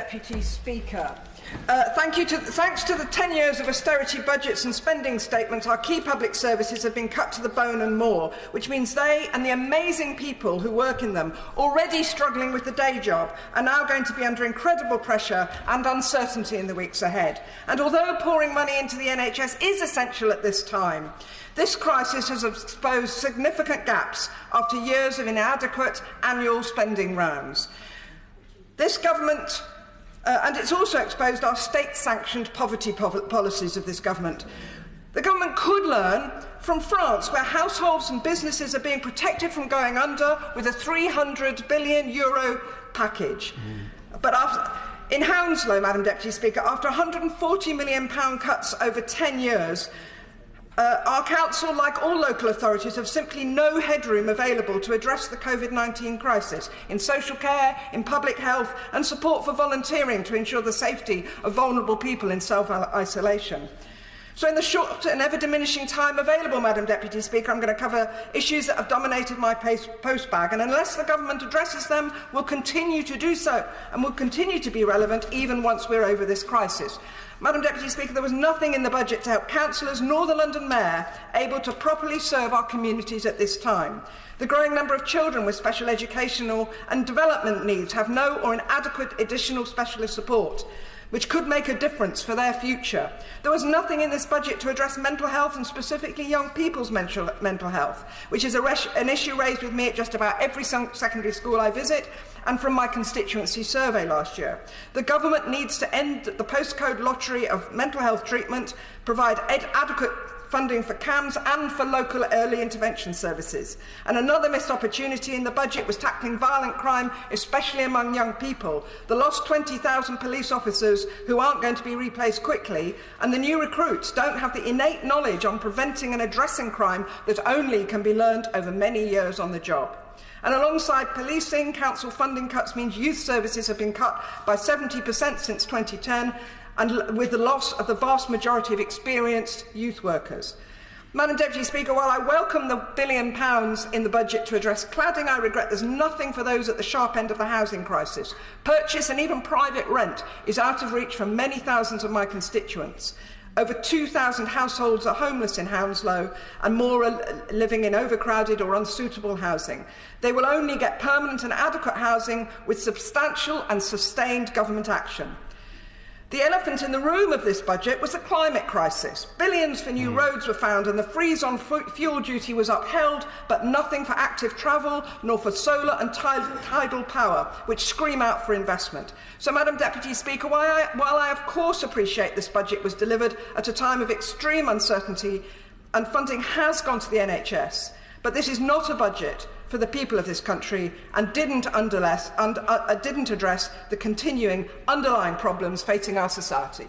Deputy Speaker. Thanks to the 10 years of austerity budgets and spending statements, our key public services have been cut to the bone and more, which means they and the amazing people who work in them, already struggling with the day job, are now going to be under incredible pressure and uncertainty in the weeks ahead. And although pouring money into the NHS is essential at this time, this crisis has exposed significant gaps after years of inadequate annual spending rounds. This government and it's also exposed our state-sanctioned poverty policies of this government. The government could learn from France, where households and businesses are being protected from going under with a €300 billion package. But in Hounslow, Madam Deputy Speaker, after £140 million cuts over 10 years, our council, like all local authorities, have simply no headroom available to address the COVID-19 crisis in social care, in public health and support for volunteering to ensure the safety of vulnerable people in self-isolation. So in the short and ever-diminishing time available, Madam Deputy Speaker, I'm going to cover issues that have dominated my postbag, and unless the government addresses them, we'll continue to do so and will continue to be relevant even once we're over this crisis. Madam Deputy Speaker, there was nothing in the budget to help councillors nor the London Mayor able to properly serve our communities at this time. The growing number of children with special educational and development needs have no or inadequate additional specialist support, which could make a difference for their future. There was nothing in this budget to address mental health and specifically young people's mental health, which is an issue raised with me at just about every secondary school I visit and from my constituency survey last year. The government needs to end the postcode lottery of mental health treatment, provide adequate funding for CAMS and for local early intervention services. And another missed opportunity in the budget was tackling violent crime, especially among young people. The lost 20,000 police officers who aren't going to be replaced quickly, and the new recruits don't have the innate knowledge on preventing and addressing crime that only can be learned over many years on the job. And alongside policing, council funding cuts means youth services have been cut by 70% since 2010, and with the loss of the vast majority of experienced youth workers. Madam Deputy Speaker, while I welcome the £1 billion in the budget to address cladding, I regret there's nothing for those at the sharp end of the housing crisis. Purchase and even private rent is out of reach for many thousands of my constituents. Over 2,000 households are homeless in Hounslow and more are living in overcrowded or unsuitable housing. They will only get permanent and adequate housing with substantial and sustained government action. The elephant in the room of this budget was the climate crisis. Billions for new roads were found and the freeze on fuel duty was upheld, but nothing for active travel nor for solar and tidal power, which scream out for investment. So, Madam Deputy Speaker, while I of course appreciate this budget was delivered at a time of extreme uncertainty and funding has gone to the NHS, but this is not a budget for the people of this country and didn't address the continuing underlying problems facing our society.